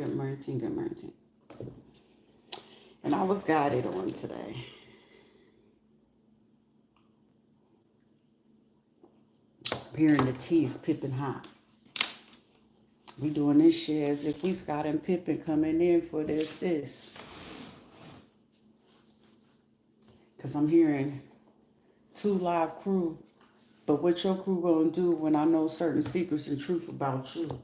good morning, good morning. And I was guided on today. Hearing the tea is pippin' hot. We doing this shit as if we Scott and Pippen coming in for their sis. Because I'm hearing 2 live crew. But what your crew gonna do when I know certain secrets and truth about you?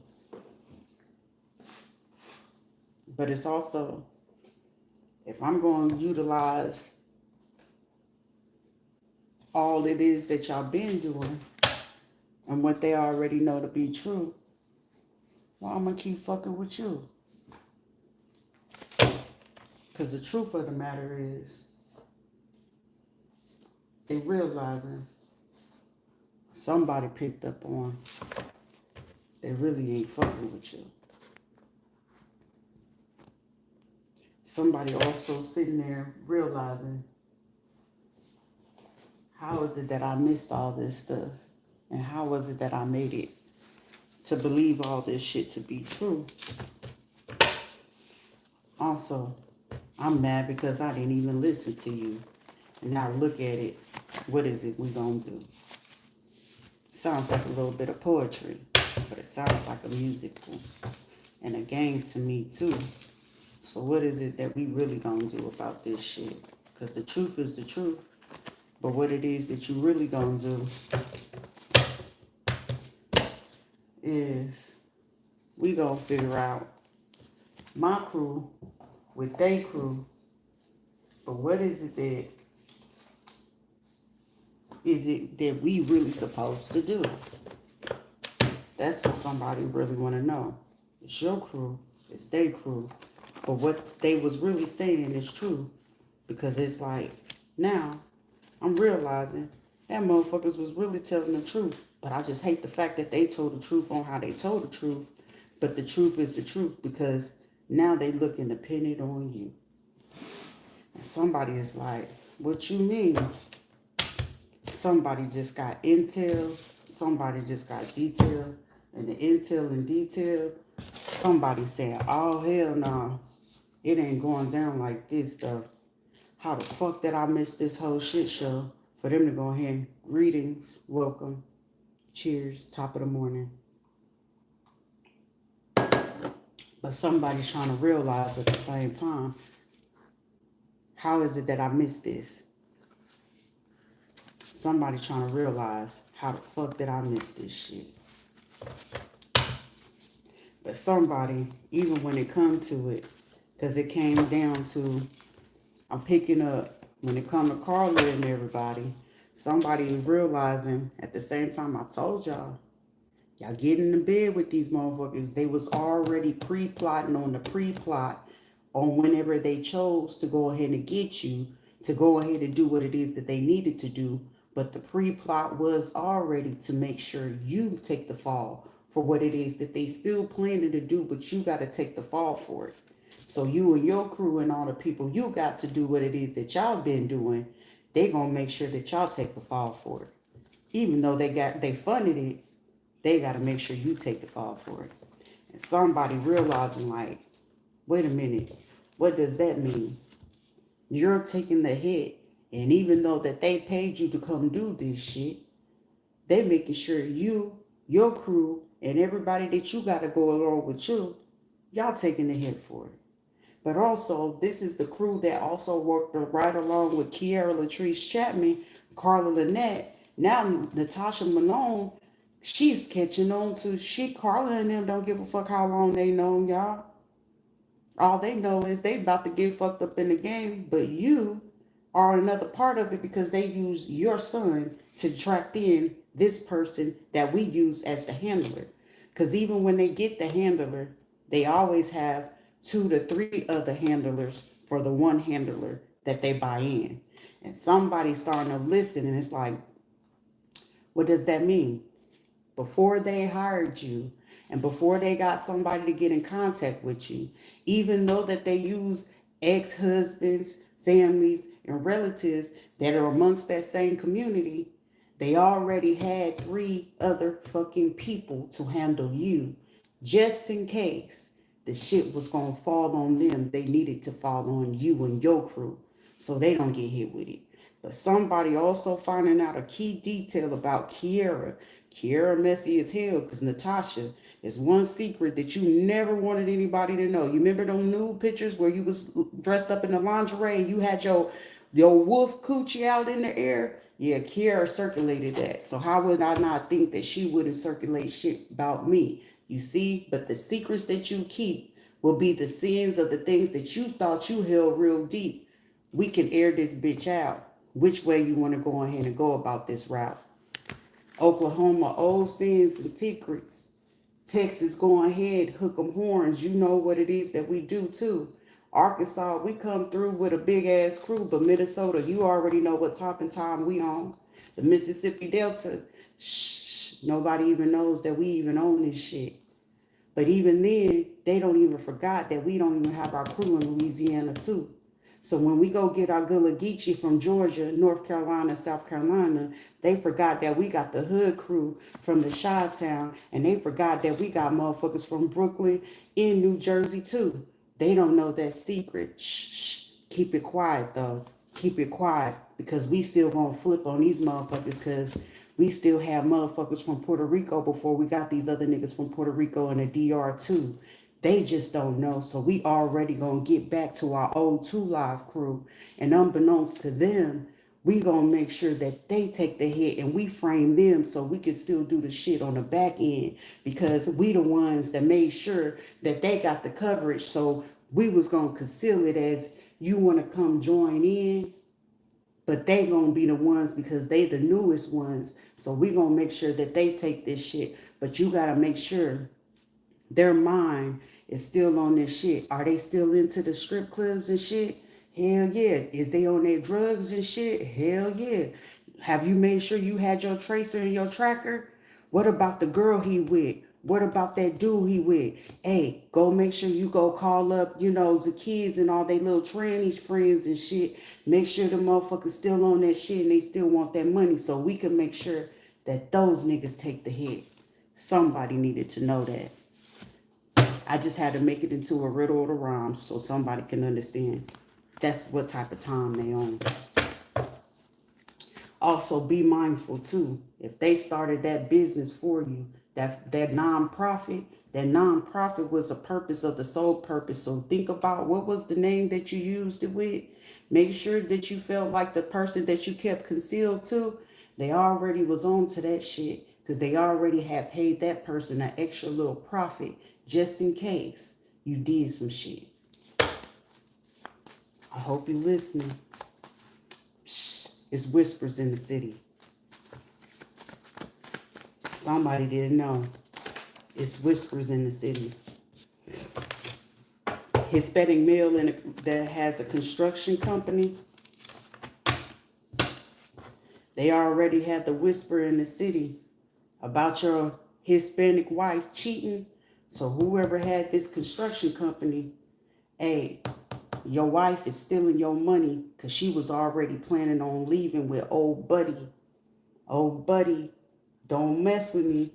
But it's also, if I'm going to utilize all it is that y'all been doing and what they already know to be true, well, I'm going to keep fucking with you. Because the truth of the matter is, they realizing somebody picked up on they really ain't fucking with you. Somebody also sitting there realizing, how is it that I missed all this stuff? And how was it that I made it to believe all this shit to be true? Also, I'm mad because I didn't even listen to you. And now look at it. What is it we gonna do? Sounds like a little bit of poetry, but it sounds like a musical and a game to me too. So what is it that we really gonna do about this shit? Because the truth is the truth. But what it is that you really gonna do is we gonna figure out my crew with they crew. But what is it that we really supposed to do? That's what somebody really want to know. It's your crew, it's their crew. But what they was really saying is true. Because it's like, now, I'm realizing that motherfuckers was really telling the truth. But I just hate the fact that they told the truth on how they told the truth. But the truth is the truth because now they looking dependent on you. And somebody is like, what you mean? Somebody just got intel. Somebody just got detail. And the intel and detail, somebody saying, oh, hell no. It ain't going down like this, though. How the fuck did I miss this whole shit show? For them to go ahead and greetings, welcome, cheers, top of the morning. But somebody's trying to realize at the same time, how is it that I missed this? Somebody trying to realize, how the fuck did I miss this shit? But somebody, even when it comes to it, because it came down to, I'm picking up, when it comes to Carla and everybody, somebody is realizing at the same time I told y'all get in the bed with these motherfuckers. They was already pre-plotting on the pre-plot on whenever they chose to go ahead and get you, to go ahead and do what it is that they needed to do. But the pre-plot was already to make sure you take the fall for what it is that they still planning to do, but you got to take the fall for it. So you and your crew and all the people you got to do what it is that y'all been doing, they gonna make sure that y'all take the fall for it. Even though they funded it, they got to make sure you take the fall for it. And somebody realizing like, wait a minute, what does that mean? You're taking the hit. And even though that they paid you to come do this shit, they making sure you, your crew, and everybody that you got to go along with you, y'all taking the hit for it. But also, this is the crew that also worked right along with Kiara Latrice Chapman, Carla Lynette. Now, Natasha Malone, she's catching on to shit. Carla and them don't give a fuck how long they known y'all. All they know is they about to get fucked up in the game, but you are another part of it because they use your son to track in this person that we use as the handler. Because even when they get the handler, they always have 2 to 3 other handlers for the one handler that they buy in. And somebody's starting to listen and it's like, what does that mean? Before they hired you and before they got somebody to get in contact with you, even though that they use ex-husbands, families, and relatives that are amongst that same community, they already had 3 other fucking people to handle you just in case the shit was going to fall on them. They needed to fall on you and your crew so they don't get hit with it. But somebody also finding out a key detail about Kiera. Kiera messy as hell because Natasha is one secret that you never wanted anybody to know. You remember them nude pictures where you was dressed up in the lingerie and you had your wolf coochie out in the air? Yeah, Kiera circulated that. So how would I not think that she wouldn't circulate shit about me? You see? But the secrets that you keep will be the sins of the things that you thought you held real deep. We can air this bitch out. Which way you want to go ahead and go about this route? Oklahoma, old sins and secrets. Texas, go ahead, hook 'em horns. You know what it is that we do too. Arkansas, we come through with a big ass crew, but Minnesota, you already know what talking time we on. The Mississippi Delta, shh, nobody even knows that we even own this shit. But even then, they don't even forgot that we don't even have our crew in Louisiana too. So when we go get our Gullah Geechee from Georgia, North Carolina, South Carolina, they forgot that we got the hood crew from the Chi-Town, and they forgot that we got motherfuckers from Brooklyn in New Jersey too. They don't know that secret. Shh, shh. Keep it quiet though. Keep it quiet because we still gonna flip on these motherfuckers because we still have motherfuckers from Puerto Rico before we got these other niggas from Puerto Rico and the DR too. They just don't know. So we already gonna get back to our old 2 Live crew. And unbeknownst to them, we gonna make sure that they take the hit and we frame them so we can still do the shit on the back end. Because we the ones that made sure that they got the coverage. So we was gonna conceal it as you wanna come join in. But they gonna be the ones because they the newest ones. So we gonna make sure that they take this shit. But you gotta make sure their mind is still on this shit. Are they still into the strip clubs and shit? Hell yeah. Is they on their drugs and shit? Hell yeah. Have you made sure you had your tracer and your tracker? What about the girl he with? What about that dude he with? Hey, go make sure you go call up, the kids and all they little trannies friends and shit. Make sure the motherfuckers still on that shit and they still want that money so we can make sure that those niggas take the hit. Somebody needed to know that. I just had to make it into a riddle of the rhymes so somebody can understand. That's what type of time they on. Also, be mindful too. If they started that business for you, that nonprofit was a purpose of the sole purpose. So think about what was the name that you used it with. Make sure that you felt like the person that you kept concealed to, they already was on to that shit because they already had paid that person an extra little profit just in case you did some shit. I hope you're listening. Shh, it's whispers in the city. Somebody didn't know. It's whispers in the city. Hispanic male that has a construction company. They already had the whisper in the city about your Hispanic wife cheating. So whoever had this construction company, hey, your wife is stealing your money because she was already planning on leaving with old buddy. Old buddy, don't mess with me.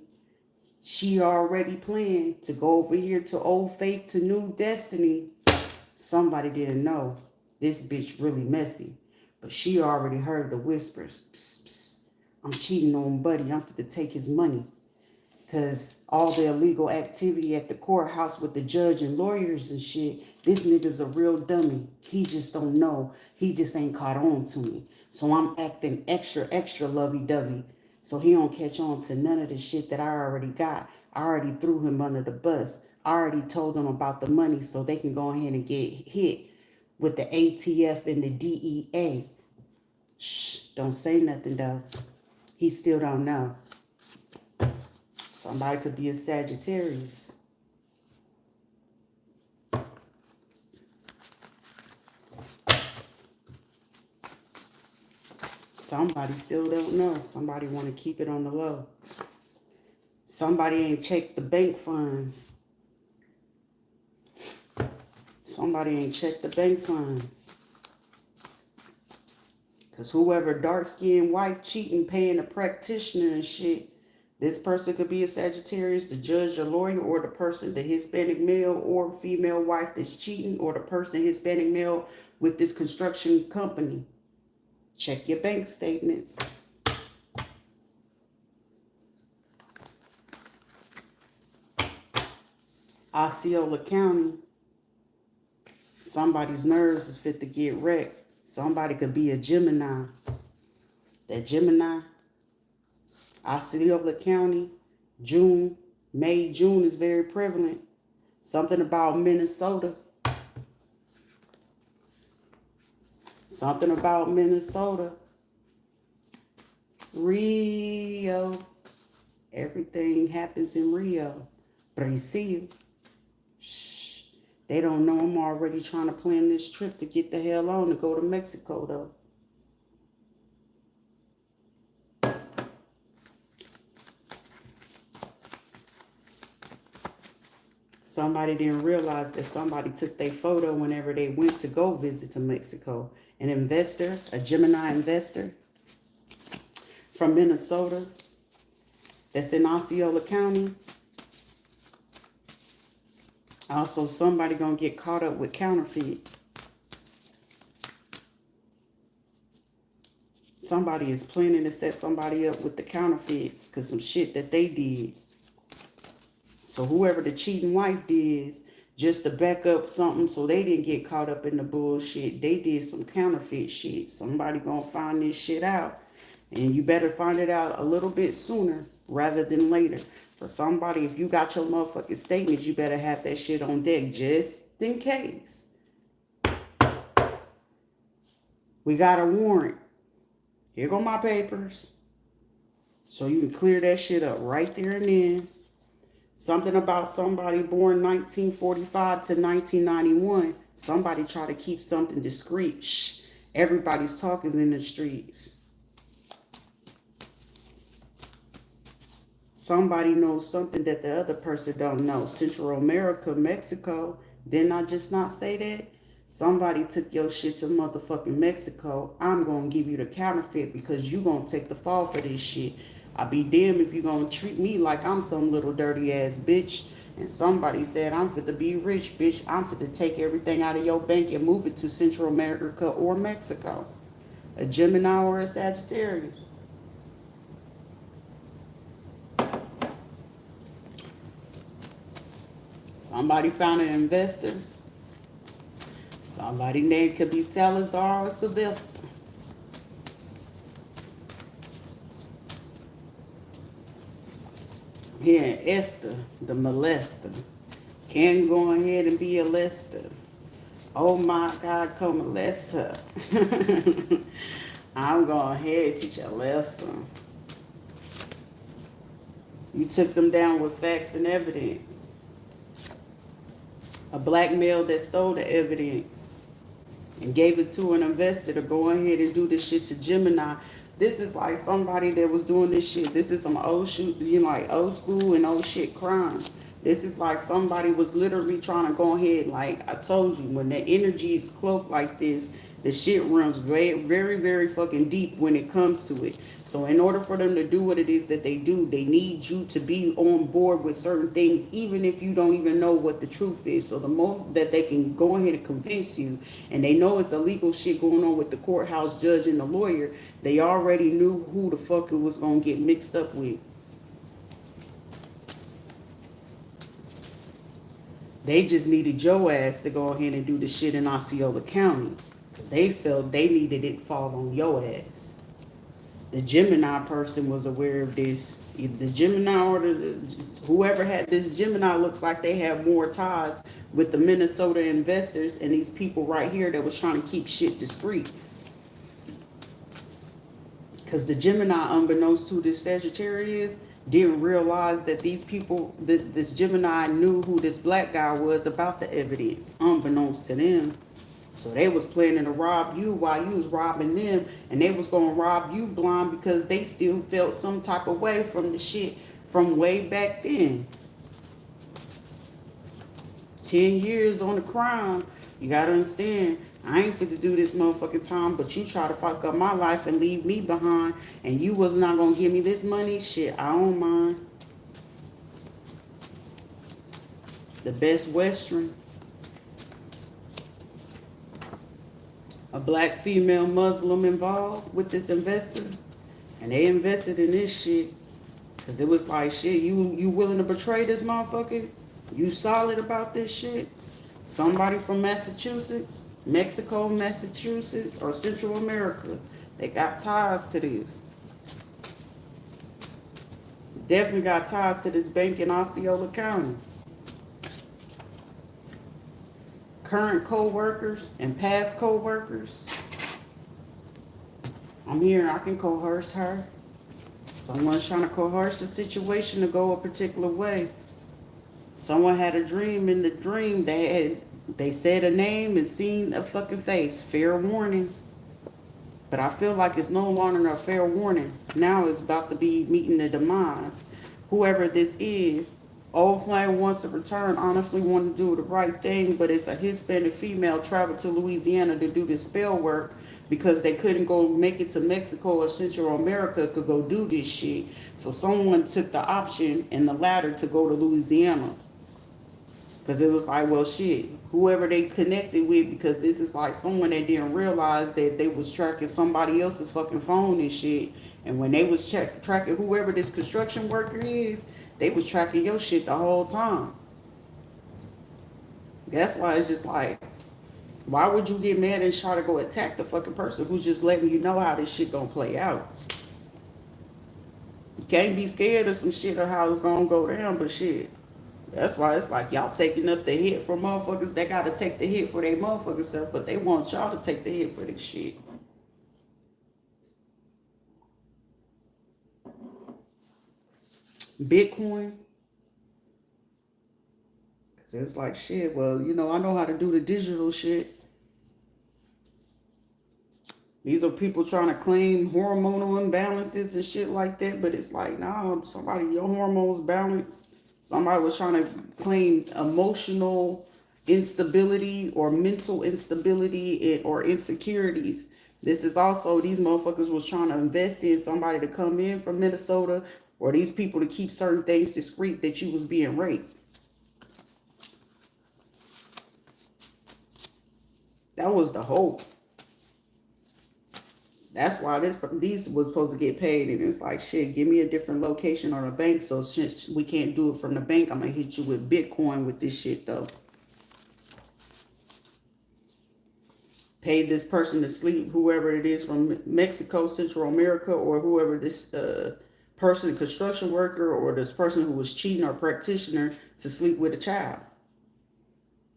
She already planned to go over here to Old Faith to New Destiny. Somebody didn't know. This bitch really messy. But she already heard the whispers. Psst, psst. I'm cheating on buddy. I'm finna take his money. Because all the illegal activity at the courthouse with the judge and lawyers and shit, this nigga's a real dummy. He just don't know. He just ain't caught on to me. So I'm acting extra, extra lovey-dovey. So he don't catch on to none of the shit that I already got. I already threw him under the bus. I already told them about the money so they can go ahead and get hit with the ATF and the DEA. Shh, don't say nothing though. He still don't know. Somebody could be a Sagittarius. Somebody still don't know. Somebody want to keep it on the low. Somebody ain't checked the bank funds. Somebody ain't checked the bank funds. Because whoever dark-skinned wife cheating, paying a practitioner and shit, This person could be a Sagittarius, the judge, the lawyer, or the person, the Hispanic male or female wife that's cheating, or the person, Hispanic male, with this construction company. Check your bank statements. Osceola County. Somebody's nerves is fit to get wrecked. Somebody could be a Gemini. That Gemini, Osceola County, June, May, June is very prevalent. Something about Minnesota. Something about Minnesota. Rio. Everything happens in Rio. Brazil. Shh. They don't know I'm already trying to plan this trip to get the hell on to go to Mexico, though. Somebody didn't realize that somebody took their photo whenever they went to go visit to Mexico. An investor, a Gemini investor from Minnesota that's in Osceola County. Also, somebody gonna get caught up with counterfeit. Somebody is planning to set somebody up with the counterfeits because some shit that they did. So whoever the cheating wife is, just to back up something so they didn't get caught up in the bullshit, they did some counterfeit shit. Somebody gonna find this shit out. And you better find it out a little bit sooner rather than later. For somebody, if you got your motherfucking statements, you better have that shit on deck just in case. We got a warrant. Here go my papers. So you can clear that shit up right there and then. Something about somebody born 1945 to 1991. Somebody try to keep something discreet. Shh. Everybody's talking in the streets. Somebody knows something that the other person don't know. Central America, Mexico. Didn't I just not say that? Somebody took your shit to motherfucking Mexico. I'm going to give you the counterfeit because you going to take the fall for this shit. I'll be damned if you gonna treat me like I'm some little dirty ass bitch. And somebody said, I'm fit to be rich, bitch. I'm fit to take everything out of your bank and move it to Central America or Mexico. A Gemini or a Sagittarius. Somebody found an investor. Somebody name could be Salazar or Sylvester. Here, Esther, the molester. Can go ahead and be a Lester. Oh my God, come molest her. I'm going ahead and teach a lesson. You took them down with facts and evidence. A black male that stole the evidence and gave it to an investor to go ahead and do this shit to Gemini. This is like somebody that was doing this shit. This is some old shit, you know, like old school and old shit crimes. This is like somebody was literally trying to go ahead. Like I told you, when the energy is cloaked like this, the shit runs very, very, very fucking deep when it comes to it. So in order for them to do what it is that they do, they need you to be on board with certain things, even if you don't even know what the truth is. So the most that they can go ahead and convince you, and they know it's illegal shit going on with the courthouse judge and the lawyer, they already knew who the fuck it was going to get mixed up with. They just needed your ass to go ahead and do the shit in Osceola County. Because they felt they needed it fall on your ass. The Gemini person was aware of this. Either the Gemini or whoever had this Gemini looks like they have more ties with the Minnesota investors and these people right here that was trying to keep shit discreet. Because the Gemini, unbeknownst to this Sagittarius, didn't realize that these people, this Gemini knew who this black guy was about the evidence, unbeknownst to them. So they was planning to rob you while you was robbing them, and they was going to rob you blind because they still felt some type of way from the shit from way back then. 10 years on the crime. You gotta understand, I ain't fit to do this motherfucking time, but you try to fuck up my life and leave me behind, and you was not gonna give me this money. Shit, I don't mind. The Best Western. A black female Muslim involved with this investor. And they invested in this shit. Cause it was like, shit, you willing to betray this motherfucker? You solid about this shit? Somebody from Massachusetts, Mexico, Massachusetts, or Central America. They got ties to this. Definitely got ties to this bank in Osceola County. Current co-workers and past co-workers. I'm here, I can coerce her. Someone's trying to coerce a situation to go a particular way. Someone had a dream. In the dream, they said a name and seen a fucking face. Fair warning. But I feel like it's no longer a fair warning. Now it's about to be meeting the demise. Whoever this is, Old Flame wants to return, honestly want to do the right thing, but it's a Hispanic female traveled to Louisiana to do this spell work because they couldn't go make it to Mexico or Central America to go do this shit. So someone took the option and the ladder to go to Louisiana. Because it was like, well, shit, whoever they connected with, because this is like someone that didn't realize that they was tracking somebody else's fucking phone and shit. And when they was tracking whoever this construction worker is, they was tracking your shit the whole time. That's why it's just like, why would you get mad and try to go attack the fucking person who's just letting you know how this shit gonna play out? You can't be scared of some shit or how it's gonna go down, but shit. That's why it's like y'all taking up the hit for motherfuckers that gotta take the hit for their motherfucking self, but they want y'all to take the hit for this shit. Bitcoin. Cause it's like shit, well, you know, I know how to do the digital shit. These are people trying to claim hormonal imbalances and shit like that, but it's like, nah, somebody, your hormones balanced. Somebody was trying to claim emotional instability or mental instability or insecurities. This is also, these motherfuckers was trying to invest in somebody to come in from Minnesota, or these people to keep certain things discreet that you was being raped. That was the hope. That's why these was supposed to get paid, and it's like, shit, give me a different location on a bank, so since we can't do it from the bank, I'm gonna hit you with Bitcoin with this shit though. Pay this person to sleep, whoever it is from Mexico, Central America, or whoever this person, construction worker, or this person who was cheating or practitioner, to sleep with a child.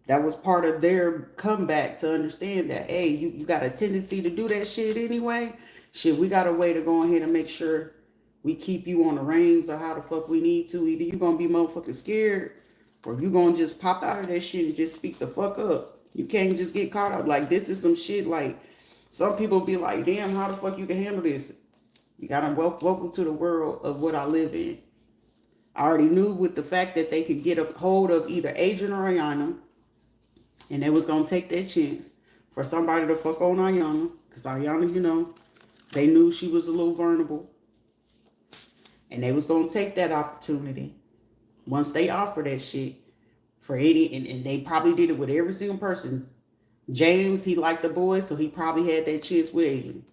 That was part of their comeback to understand that, hey, you got a tendency to do that shit anyway. Shit, we got a way to go ahead and make sure we keep you on the reins or how the fuck we need to. Either you gonna be motherfucking scared, or you gonna just pop out of that shit and just speak the fuck up. You can't just get caught up. Like, this is some shit, like, some people be like, damn, how the fuck you can handle this? You gotta welcome to the world of what I live in. I already knew with the fact that they could get a hold of either Adrian or Ayana, and they was going to take that chance for somebody to fuck on Ayana. Because Ayana, you know, they knew she was a little vulnerable. And they was going to take that opportunity once they offered that shit for any. And they probably did it with every single person. James, he liked the boys, so he probably had that chance with Adrian.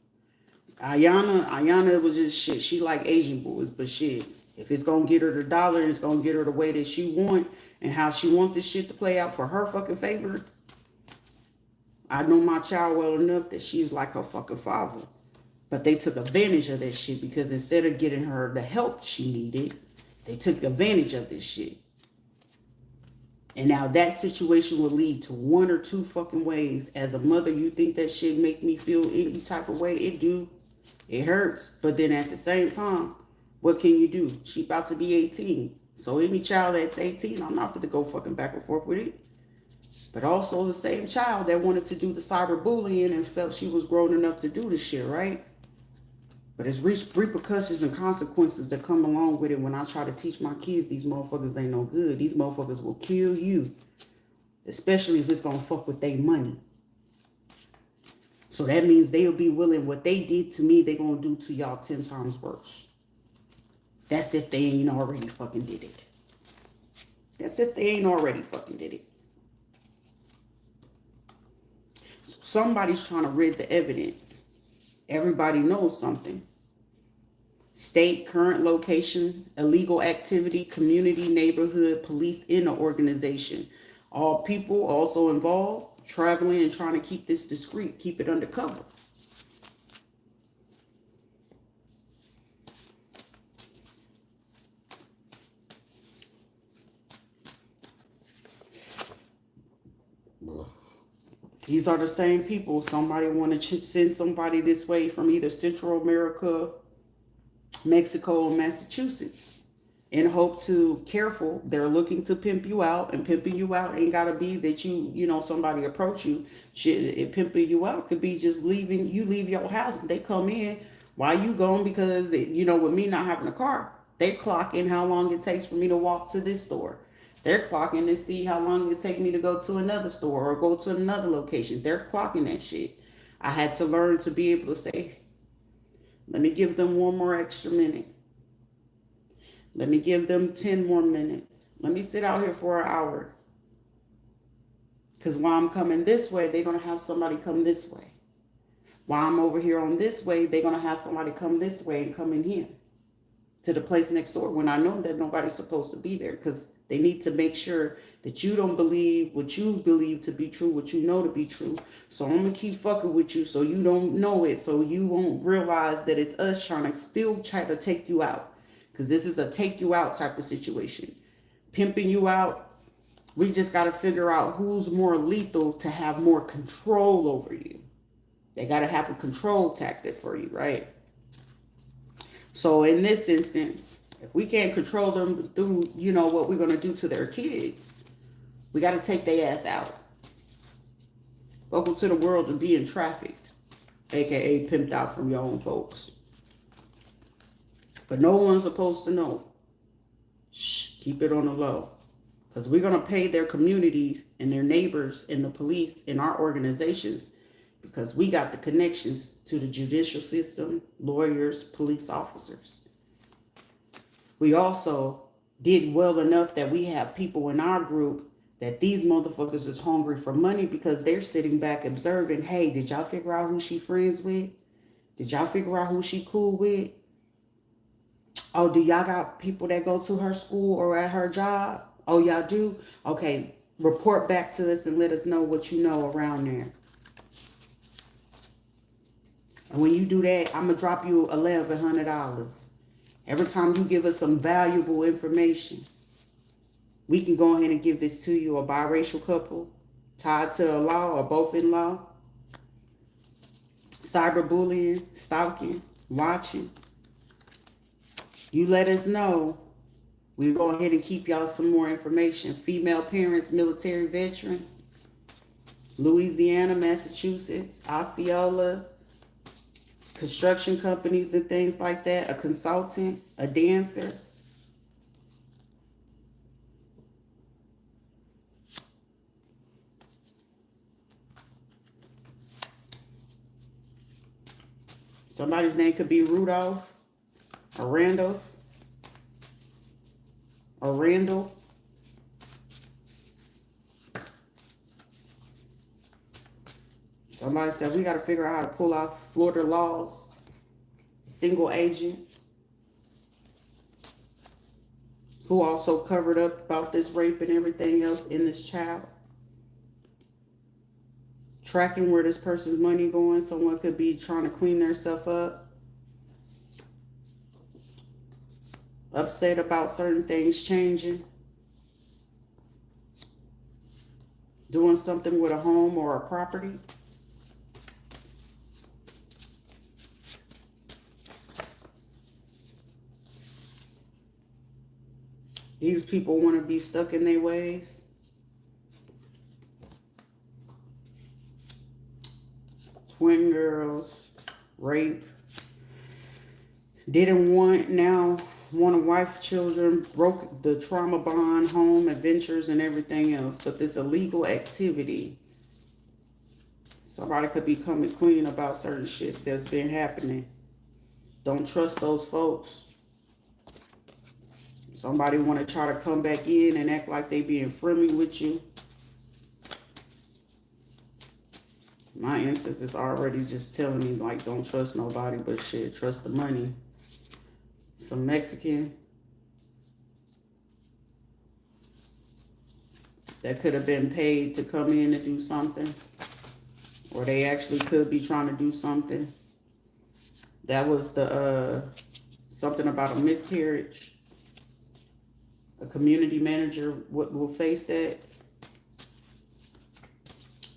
Ayana was just shit. She like Asian boys, but shit. If it's going to get her the dollar, it's going to get her the way that she want and how she want this shit to play out for her fucking favor. I know my child well enough that she's like her fucking father. But they took advantage of that shit because instead of getting her the help she needed, they took advantage of this shit. And now that situation will lead to one or two fucking ways. As a mother, you think that shit make me feel any type of way? It do. It hurts. But then at the same time, what can you do? She about to be 18. So any child that's 18, I'm not going to go fucking back and forth with it. But also the same child that wanted to do the cyberbullying and felt she was grown enough to do this shit, right? But it's repercussions and consequences that come along with it. When I try to teach my kids, these motherfuckers ain't no good. These motherfuckers will kill you. especially if it's going to fuck with their money. So that means they'll be willing, what they did to me, they're going to do to y'all 10 times worse. That's if they ain't already fucking did it. That's if they ain't already fucking did it. So somebody's trying to rid the evidence. Everybody knows something. State, current location, illegal activity, community, neighborhood, police in the organization. All people also involved, traveling and trying to keep this discreet, keep it undercover. These are the same people. Somebody want to send somebody this way from either Central America, Mexico, or Massachusetts. In hope to, careful, they're looking to pimp you out. And pimping you out ain't got to be that you know, somebody approach you. Shit, pimping you out could be just leaving. You leave your house and they come in while you gone because, you know, with me not having a car, they clock in how long it takes for me to walk to this store. They're clocking to see how long it take me to go to another store or go to another location. They're clocking that shit. I had to learn to be able to say, let me give them one more extra minute. Let me give them 10 more minutes. Let me sit out here for an hour. Because while I'm coming this way, they're going to have somebody come this way. While I'm over here on this way, they're going to have somebody come this way and come in here to the place next door when I know that nobody's supposed to be there, because they need to make sure that you don't believe what you believe to be true, what you know to be true. So I'm going to keep fucking with you so you don't know it, so you won't realize that it's us trying to still try to take you out. Because this is a take you out type of situation. Pimping you out, we just got to figure out who's more lethal to have more control over you. They got to have a control tactic for you, right? So in this instance, if we can't control them through, you know, what we're going to do to their kids, we got to take their ass out. Welcome to the world of being trafficked, aka pimped out from your own folks. But no one's supposed to know. Shh, keep it on the low. Because we're going to pay their communities and their neighbors and the police and our organizations, because we got the connections to the judicial system, lawyers, police officers. We also did well enough that we have people in our group that these motherfuckers is hungry for money, because they're sitting back observing, hey, did y'all figure out who she friends with? Did y'all figure out who she cool with? Oh, do y'all got people that go to her school or at her job? Oh, y'all do? Okay, report back to us and let us know what you know around there. And when you do that, I'm going to drop you $1,100. Every time you give us some valuable information, we can go ahead and give this to you. A biracial couple tied to the law or both in law. Cyberbullying, stalking, watching. You let us know. We go ahead and keep y'all some more information. Female parents, military veterans. Louisiana, Massachusetts, Osceola. Construction companies and things like that. A consultant, a dancer. Somebody's name could be Rudolph. Or Randall. Or Randall. Somebody said we got to figure out how to pull off Florida laws. Single agent. Who also covered up about this rape and everything else in this child. Tracking where this person's money going. Someone could be trying to clean themselves up. Upset about certain things changing. Doing something with a home or a property. These people want to be stuck in their ways. Twin girls, rape. Didn't want, now Want a wife, children, broke the trauma bond, home, adventures, and everything else. But this illegal activity. Somebody could be coming clean about certain shit that's been happening. Don't trust those folks. Somebody want to try to come back in and act like they being friendly with you. My instance is already just telling me, like, don't trust nobody, but shit, trust the money. Some Mexican that could have been paid to come in and do something. Or they actually could be trying to do something. That was the, something about a miscarriage. A community manager will face that.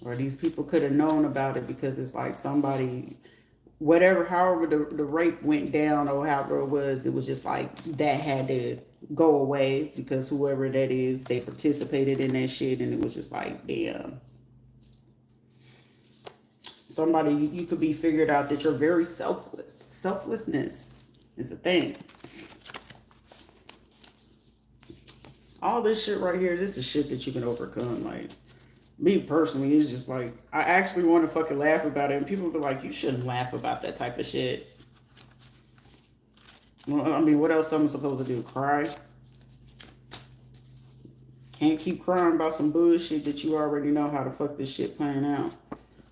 Or these people could have known about it because it's like somebody, whatever, however the rape went down or however it was just like that had to go away because whoever that is, they participated in that shit and it was just like, damn. Somebody, you could be figured out that you're very selfless. Selflessness is a thing. All this shit right here, this is shit that you can overcome. Like, me personally, it's just like, I actually want to fucking laugh about it. And people be like, you shouldn't laugh about that type of shit. Well, I mean, what else am I supposed to do? Cry? Can't keep crying about some bullshit that you already know how the fuck this shit playing out.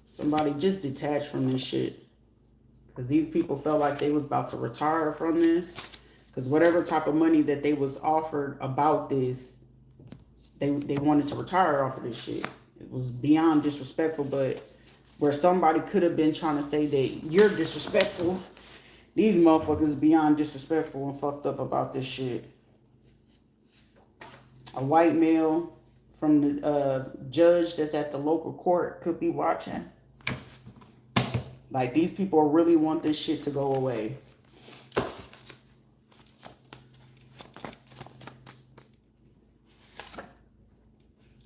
Somebody just detached from this shit. Because these people felt like they was about to retire from this. Because whatever type of money that they was offered about this, they wanted to retire off of this shit. It was beyond disrespectful, but where somebody could have been trying to say that you're disrespectful, these motherfuckers beyond disrespectful and fucked up about this shit. A white male from the judge that's at the local court could be watching. Like, these people really want this shit to go away.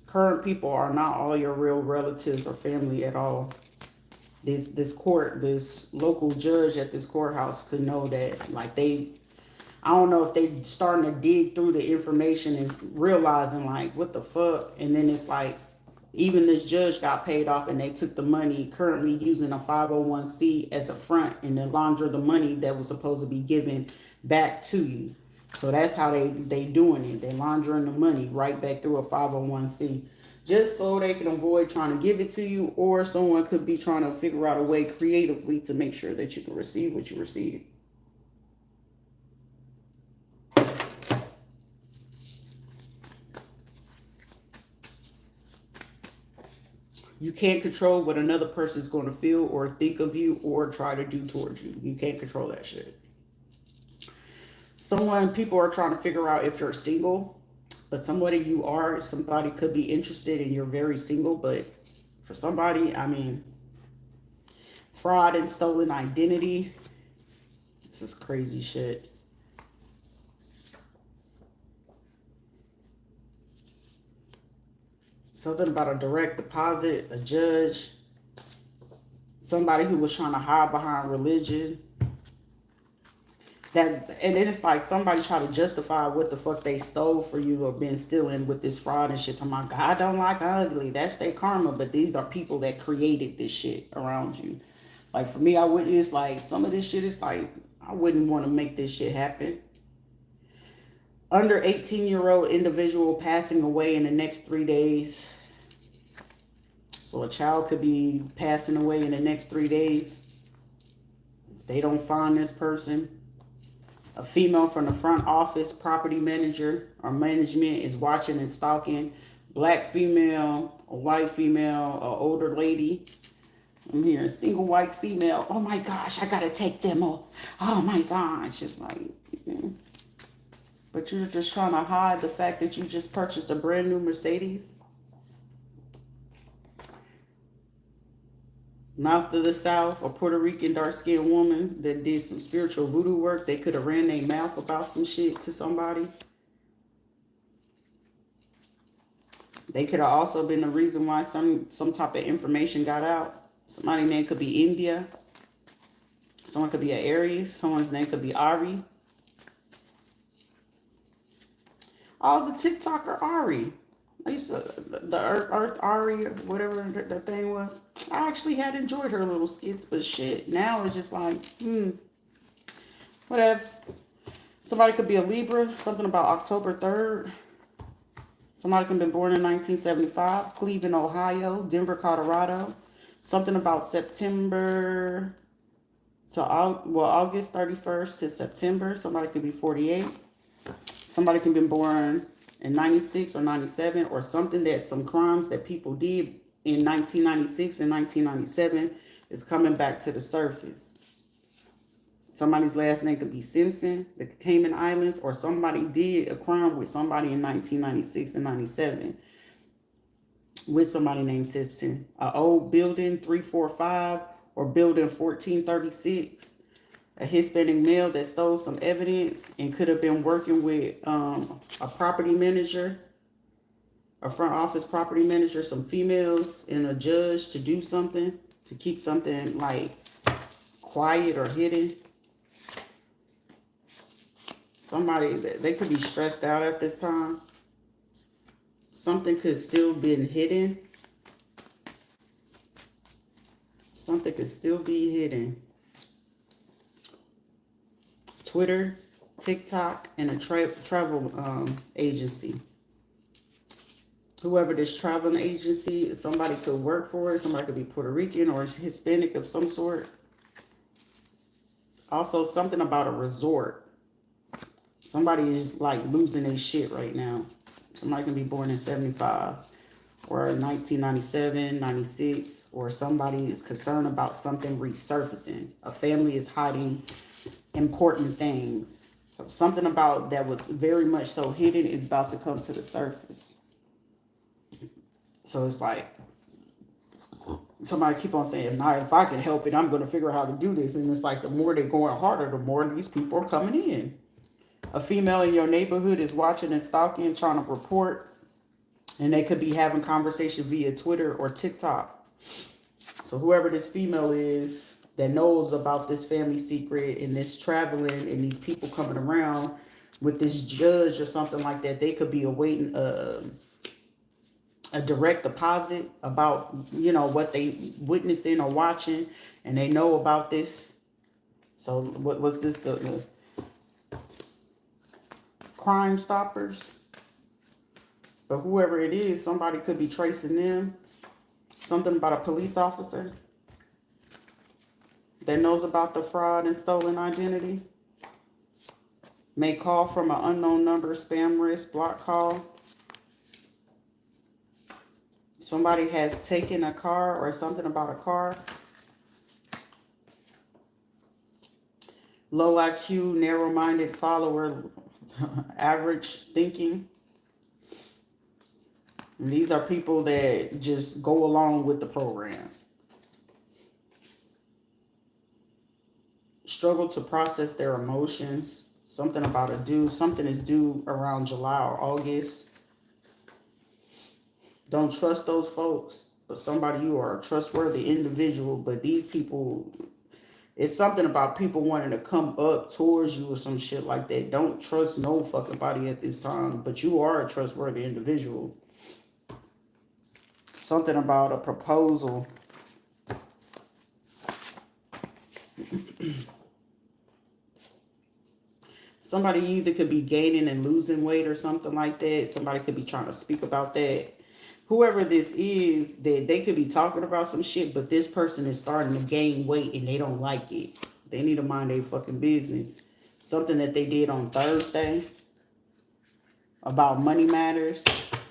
Current people are not all your real relatives or family at all. This court, this local judge at this courthouse could know that. Like, I don't know if they starting to dig through the information and realizing, like, what the fuck? And then it's like, even this judge got paid off and they took the money, currently using a 501c as a front, and then launder the money that was supposed to be given back to you. So that's how they doing it. They laundering the money right back through a 501c. Just so they can avoid trying to give it to you, or someone could be trying to figure out a way creatively to make sure that you can receive what you receive. You can't control what another person is going to feel or think of you or try to do towards you. You can't control that shit. People are trying to figure out if you're single, but somebody could be interested and you're very single, but for somebody, I mean, fraud and stolen identity, this is crazy shit. Something about a direct deposit, a judge, somebody who was trying to hide behind religion. And then it's like somebody try to justify what the fuck they stole for you or been stealing with this fraud and shit. Talking about, God don't like ugly. That's their karma. But these are people that created this shit around you. Like, for me, it's like some of this shit is like, I wouldn't want to make this shit happen. Under 18-year-old individual passing away in the next 3 days. So a child could be passing away in the next 3 days. If they don't find this person. A female from the front office, property manager or management is watching and stalking. Black female, a white female, an older lady. I'm hearing single white female. Oh my gosh, I gotta take them all. Oh my gosh. It's like, but you're just trying to hide the fact that you just purchased a brand new Mercedes. Mouth of the South, a Puerto Rican dark-skinned woman that did some spiritual voodoo work. They could have ran their mouth about some shit to somebody. They could have also been the reason why some type of information got out. Somebody's name could be India. Someone could be an Aries. Someone's name could be Ari. Oh, the TikToker Ari. I used to, the Earth Ari, whatever the thing was. I actually had enjoyed her little skits, but shit, now it's just like, whatever. Somebody could be a Libra, something about October 3rd. Somebody could have been born in 1975, Cleveland, Ohio, Denver, Colorado. Something about September to August 31st to September. Somebody could be 48. Somebody can be born in 96 or 97, or something that some crimes that people did in 1996 and 1997 is coming back to the surface. Somebody's last name could be Simpson, the Cayman Islands, or somebody did a crime with somebody in 1996 and 97 with somebody named Simpson. An old building 345 or building 1436. A Hispanic male that stole some evidence and could have been working with a property manager, a front office property manager, some females, and a judge to do something, to keep something like quiet or hidden. Somebody, they could be stressed out at this time. Something could still be hidden. Something could still be hidden. Twitter, TikTok, and a travel agency. Whoever this traveling agency, somebody could work for it. Somebody could be Puerto Rican or Hispanic of some sort. Also, something about a resort. Somebody is like losing their shit right now. Somebody can be born in 75 or 1997, 96, or somebody is concerned about something resurfacing. A family is hiding important things. So something about that was very much so hidden is about to come to the surface. So it's like somebody keep on saying, "Now, if I can help it, I'm going to figure out how to do this." And it's like the more they're going harder, the more these people are coming in. A female in your neighborhood is watching and stalking, trying to report, and they could be having conversation via Twitter or TikTok. So whoever this female is that knows about this family secret and this traveling and these people coming around with this judge or something like that, they could be awaiting a direct deposit about, you know, what they witnessing or watching, and they know about this. So what was this, the Crime Stoppers? But whoever it is, somebody could be tracing them. Something about a police officer that knows about the fraud and stolen identity. May call from an unknown number, spam risk, block call. Somebody has taken a car or something about a car. Low IQ, narrow-minded follower, average thinking. And these are people that just go along with the program. Struggle to process their emotions. Something about a due. Something is due around July or August. Don't trust those folks. But somebody, you are a trustworthy individual. But these people, it's something about people wanting to come up towards you or some shit like that. Don't trust no fucking body at this time. But you are a trustworthy individual. Something about a proposal. Somebody either could be gaining and losing weight or something like that. Somebody could be trying to speak about that. Whoever this is, that they could be talking about some shit, but this person is starting to gain weight and they don't like it. They need to mind their fucking business. Something that they did on Thursday about money matters.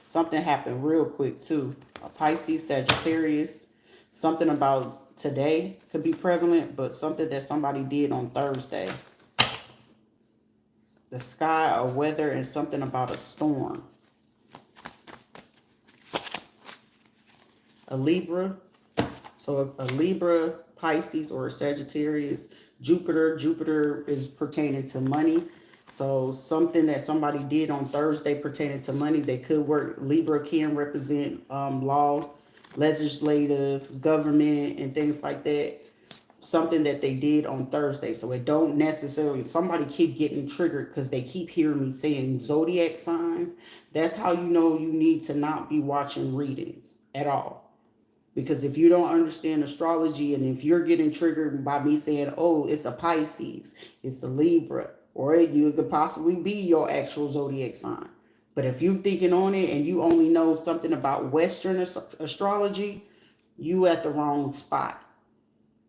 Something happened real quick too. A Pisces, Sagittarius. Something about today could be prevalent, but something that somebody did on Thursday. The sky, a weather, and something about a storm. A Libra. So a Libra, Pisces, or a Sagittarius. Jupiter is pertaining to money. So something that somebody did on Thursday pertaining to money, they could work. Libra can represent law, legislative, government, and things like that. something that they did on Thursday. So it don't necessarily, somebody keep getting triggered because they keep hearing me saying zodiac signs. That's how you know you need to not be watching readings at all. Because if you don't understand astrology, and if you're getting triggered by me saying, oh, it's a Pisces, it's a Libra, or you could possibly be your actual zodiac sign. But if you're thinking on it and you only know something about Western astrology, you at the wrong spot.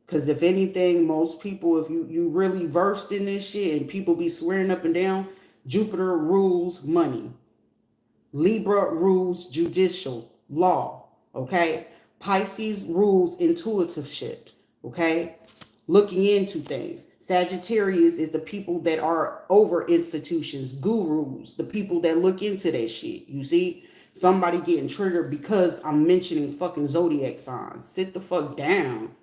Because if anything, most people, if you really versed in this shit and people be swearing up and down, Jupiter rules money. Libra rules judicial law, okay? Pisces rules intuitive shit, okay? Looking into things. Sagittarius is the people that are over institutions, gurus, the people that look into that shit. You see? Somebody getting triggered because I'm mentioning fucking zodiac signs. Sit the fuck down.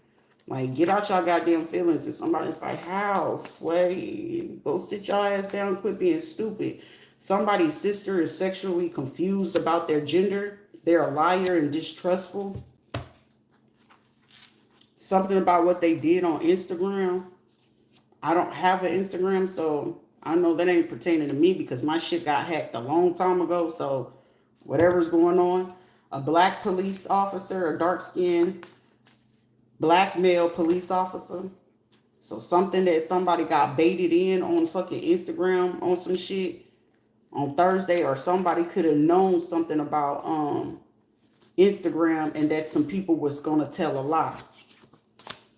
Like, get out y'all goddamn feelings. And somebody's like, how? Sway. Go sit your ass down and quit being stupid. Somebody's sister is sexually confused about their gender. They're a liar and distrustful. Something about what they did on Instagram. I don't have an Instagram, so I know that ain't pertaining to me because my shit got hacked a long time ago. So whatever's going on. A black police officer, a dark-skinned black male police officer. So something that somebody got baited in on fucking Instagram on some shit on Thursday, or somebody could have known something about Instagram and that some people was gonna tell a lie.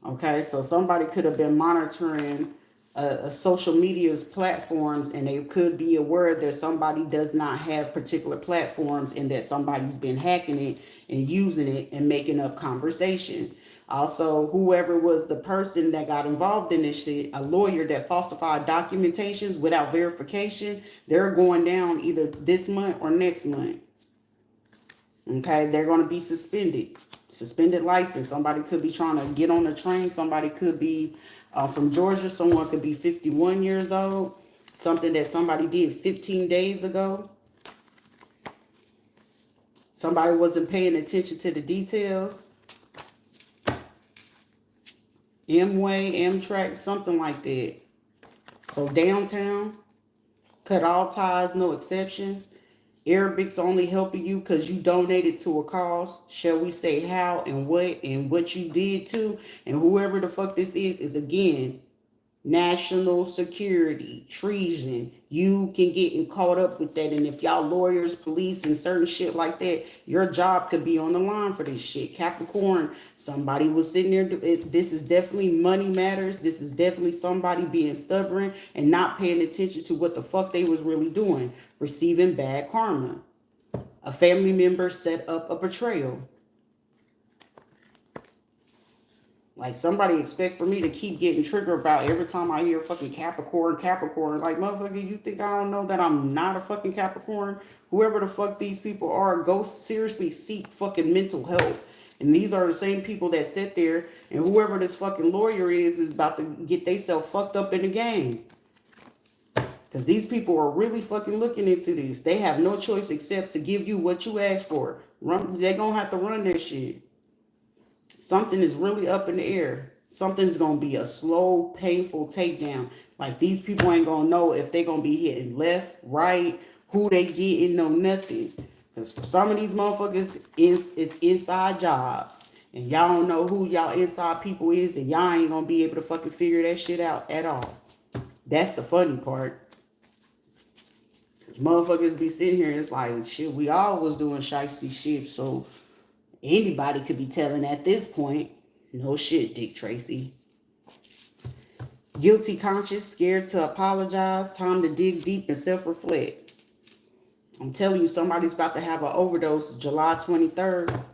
Okay, so somebody could have been monitoring a social media's platforms, and they could be aware that somebody does not have particular platforms and that somebody's been hacking it and using it and making up conversation. Also, whoever was the person that got involved in this shit, a lawyer that falsified documentations without verification, they're going down either this month or next month. Okay, they're going to be suspended. Suspended license. Somebody could be trying to get on a train. Somebody could be from Georgia. Someone could be 51 years old. Something that somebody did 15 days ago. Somebody wasn't paying attention to the details. M-Way, Amtrak, something like that. So downtown, cut all ties, no exceptions. Arabic's only helping you because you donated to a cause. Shall we say how and what you did to. And whoever the fuck this is again, national security, treason. You can get caught up with that. And if y'all lawyers, police, and certain shit like that, your job could be on the line for this shit. Capricorn, somebody was sitting there. This is definitely money matters. This is definitely somebody being stubborn and not paying attention to what the fuck they was really doing. Receiving bad karma. A family member set up a betrayal. Like, somebody expect for me to keep getting triggered about every time I hear fucking Capricorn. Like, motherfucker, you think I don't know that I'm not a fucking Capricorn? Whoever the fuck these people are, go seriously seek fucking mental help. And these are the same people that sit there, and whoever this fucking lawyer is about to get themselves fucked up in the game. Because these people are really fucking looking into this. They have no choice except to give you what you asked for. They're going to have to run their shit. Something is really up in the air. Something's going to be a slow, painful takedown. Like, these people ain't going to know if they're going to be hitting left, right, who they getting, no nothing. Because for some of these motherfuckers, it's inside jobs. And y'all don't know who y'all inside people is. And y'all ain't going to be able to fucking figure that shit out at all. That's the funny part. Motherfuckers be sitting here and it's like, shit, we all was doing shiesty shit. So anybody could be telling at this point. No shit, Dick Tracy. Guilty conscious, scared to apologize. Time to dig deep and self-reflect. I'm telling you, somebody's about to have an overdose July 23rd.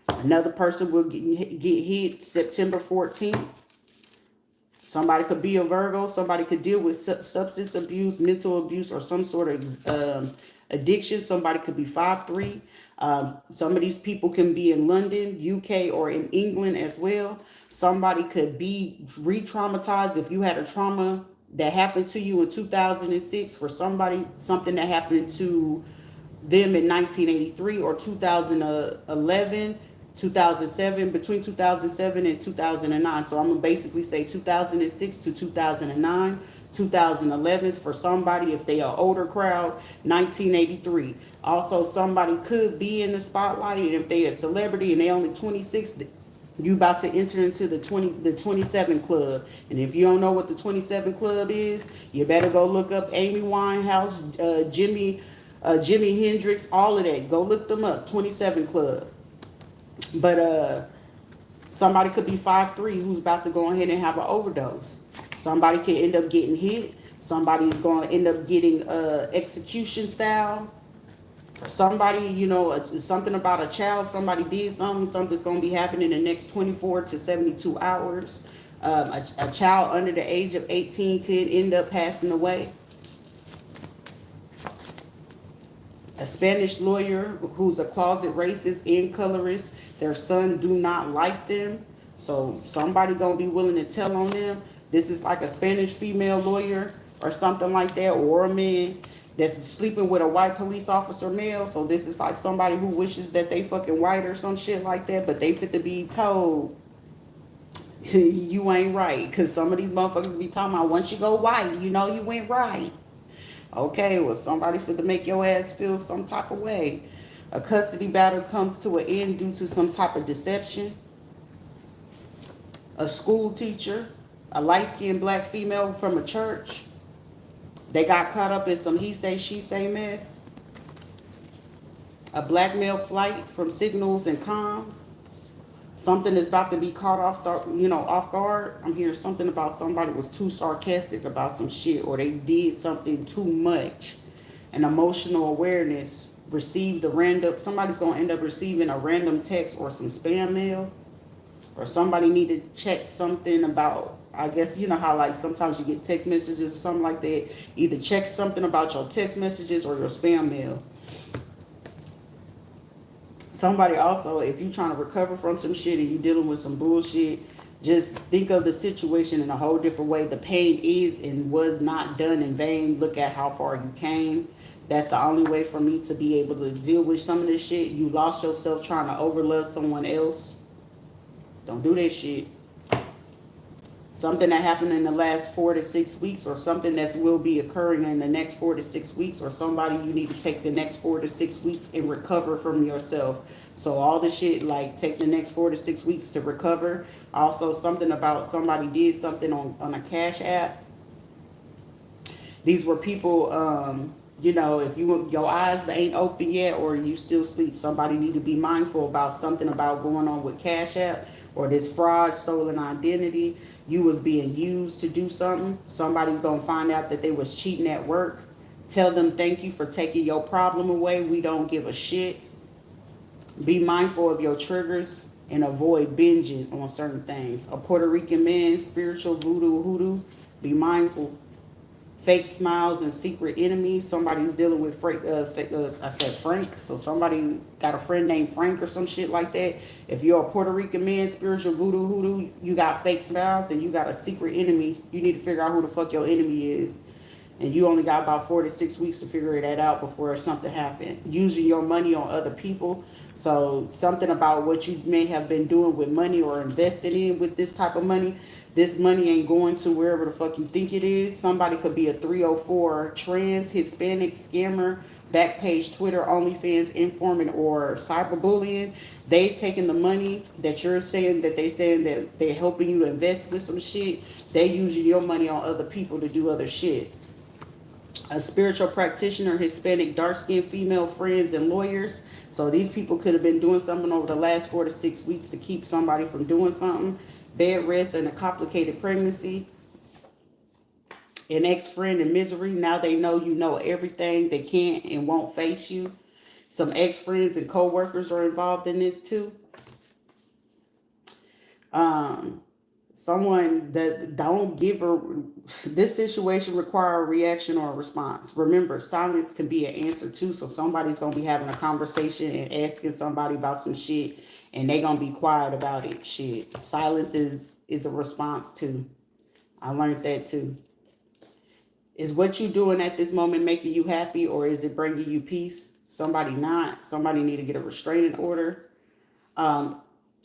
Another person will get hit September 14th. Somebody could be a Virgo. Somebody could deal with substance abuse, mental abuse, or some sort of addiction. Somebody could be 5'3". Some of these people can be in London, UK, or in England as well. Somebody could be re-traumatized if you had a trauma that happened to you in 2006 for somebody, something that happened to them in 1983 or 2011. 2007, between 2007 and 2009. So I'm going to basically say 2006 to 2009. 2011s for somebody, if they are older crowd, 1983. Also, somebody could be in the spotlight, and if they a celebrity and they only 26, you about to enter into the 27 club. And if you don't know what the 27 club is, you better go look up Amy Winehouse, Jimi Hendrix, all of that. Go look them up. 27 club. But somebody could be 5'3" who's about to go ahead and have an overdose. Somebody could end up getting hit. Somebody's going to end up getting execution style. Somebody, you know, something about a child, somebody did something, something's going to be happening in the next 24 to 72 hours. A child under the age of 18 could end up passing away. A Spanish lawyer who's a closet racist and colorist, their son do not like them. So somebody going to be willing to tell on them. This is like a Spanish female lawyer or something like that, or a man that's sleeping with a white police officer male. So this is like somebody who wishes that they fucking white or some shit like that, but they fit to be told you ain't right. Because some of these motherfuckers be talking about once you go white, you know you went right. Okay, well, somebody fit to make your ass feel some type of way. A custody battle comes to an end due to some type of deception. A school teacher, a light-skinned black female from a church, they got caught up in some he say, she say mess. A black male flight from signals and comms. Something is about to be caught off, off guard. I'm hearing something about somebody was too sarcastic about some shit, or they did something too much. An emotional awareness received somebody's going to end up receiving a random text or some spam mail. Or somebody need to check something about, I guess, you know how like sometimes you get text messages or something like that. Either check something about your text messages or your spam mail. Somebody also, if you're trying to recover from some shit and you're dealing with some bullshit, just think of the situation in a whole different way. The pain is and was not done in vain. Look at how far you came. That's the only way for me to be able to deal with some of this shit. You lost yourself trying to overlove someone else. Don't do that shit. Something that happened in the last 4 to 6 weeks, or something that will be occurring in the next 4 to 6 weeks, or somebody you need to take the next 4 to 6 weeks and recover from yourself. So all the shit, like take the next 4 to 6 weeks to recover. Also something about somebody did something on a Cash App. These were people, if your eyes ain't open yet or you still sleep, somebody need to be mindful about something about going on with Cash App or this fraud, stolen identity. You was being used to do something. Somebody's going to find out that they was cheating at work. Tell them thank you for taking your problem away. We don't give a shit. Be mindful of your triggers and avoid binging on certain things. A Puerto Rican man, spiritual voodoo hoodoo. Be mindful. Fake smiles and secret enemies. Somebody's dealing with I said Frank. So somebody got a friend named Frank or some shit like that. If you're a Puerto Rican man, spiritual voodoo hoodoo, you got fake smiles and you got a secret enemy. You need to figure out who the fuck your enemy is. And you only got about 4 to 6 weeks to figure that out before something happened. Using your money on other people. So something about what you may have been doing with money or invested in with this type of money. This money ain't going to wherever the fuck you think it is. Somebody could be a 304 trans, Hispanic scammer, backpage, Twitter, OnlyFans, informant, or cyberbullying. They taking the money that you're saying that they saying that they're helping you to invest with some shit. They using your money on other people to do other shit. A spiritual practitioner, Hispanic, dark-skinned female friends and lawyers. So these people could have been doing something over the last 4 to 6 weeks to keep somebody from doing something. Bed rest and a complicated pregnancy. An ex-friend in misery. Now they know you know everything. They can't and won't face you. Some ex-friends and co-workers are involved in this too. Someone that don't give this situation require a reaction or a response. Remember, silence can be an answer too. So somebody's going to be having a conversation and asking somebody about some shit and they going to be quiet about it. Shit. Silence is a response too. I learned that too. Is what you doing at this moment making you happy or is it bringing you peace? Somebody not. Somebody need to get a restraining order.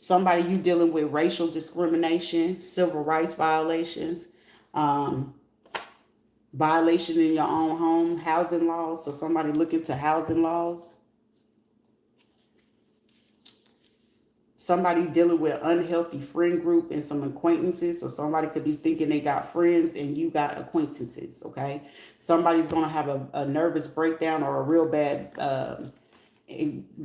Somebody you dealing with racial discrimination, civil rights violations, um, violation in your own home, housing laws. So somebody looking to housing laws. Somebody dealing with unhealthy friend group and some acquaintances. So somebody could be thinking they got friends and you got acquaintances, okay? Somebody's going to have a nervous breakdown or a real bad, a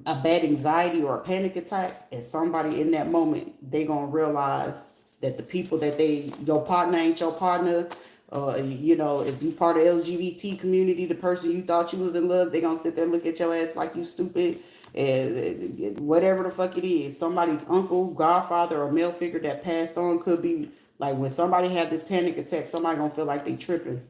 bad anxiety or a panic attack. And somebody in that moment, they going to realize that the people that your partner ain't your partner. You know, if you part of LGBT community, the person you thought you was in love, they going to sit there and look at your ass like you stupid. And whatever the fuck it is, somebody's uncle, godfather, or male figure that passed on could be like when somebody have this panic attack, somebody gonna feel like they tripping.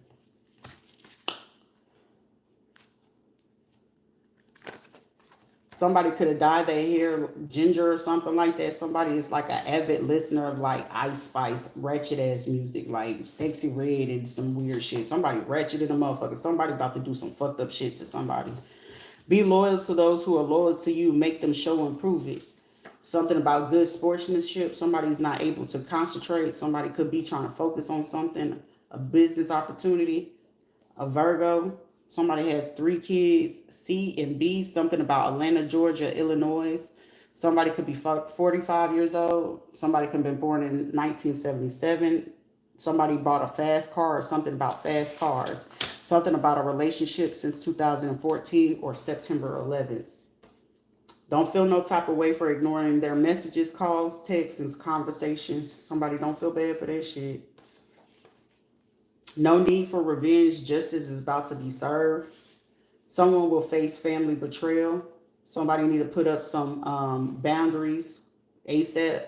Somebody could have dyed their hair ginger or something like that. Somebody is like an avid listener of like Ice Spice, ratchet ass music, like Sexy Red and some weird shit. Somebody ratchet in a motherfucker. Somebody about to do some fucked up shit to somebody. Be loyal to those who are loyal to you. Make them show and prove it. Something about good sportsmanship. Somebody's not able to concentrate. Somebody could be trying to focus on something. A business opportunity. A Virgo. Somebody has 3 kids. C and B. Something about Atlanta, Georgia, Illinois. Somebody could be 45 years old. Somebody could have been born in 1977. Somebody bought a fast car or something about fast cars. Something about a relationship since 2014 or September 11th. Don't feel no type of way for ignoring their messages, calls, texts, and conversations. Somebody don't feel bad for that shit. No need for revenge. Justice is about to be served. Someone will face family betrayal. Somebody need to put up some boundaries ASAP.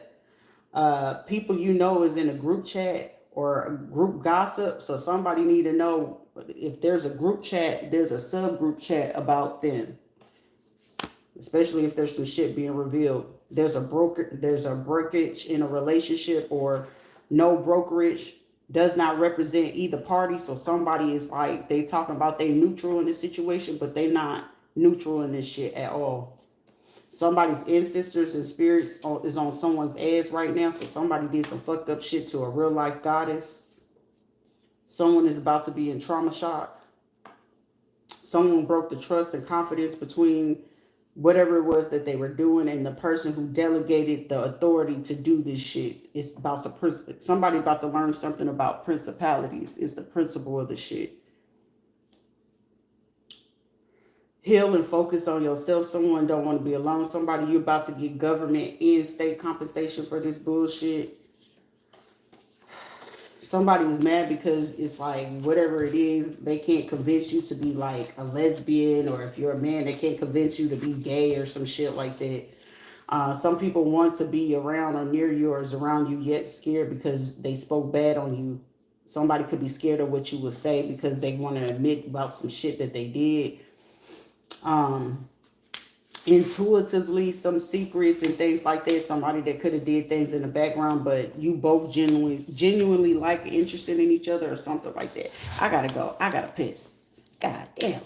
People you know is in a group chat or a group gossip. So somebody need to know if there's a group chat, there's a subgroup chat about them. Especially if there's some shit being revealed. There's a brokerage in a relationship, or no brokerage does not represent either party. So somebody is like, they talking about they neutral in this situation, but they not neutral in this shit at all. Somebody's ancestors and spirits is on someone's ass right now. So somebody did some fucked up shit to a real life goddess. Someone is about to be in trauma shock. Someone broke the trust and confidence between whatever it was that they were doing and the person who delegated the authority to do this shit. It's about somebody about to learn something about principalities. It's the principle of the shit. Heal and focus on yourself. Someone don't want to be alone. Somebody, you about to get government and state compensation for this bullshit. Somebody was mad because it's like, whatever it is, they can't convince you to be like a lesbian, or if you're a man, they can't convince you to be gay or some shit like that. Some people want to be around or near you or is around you yet scared because they spoke bad on you. Somebody could be scared of what you would say because they want to admit about some shit that they did. Intuitively, some secrets and things like that. Somebody that could have did things in the background, but you both genuinely like, interested in each other or something like that. I gotta go. I gotta piss. God damn.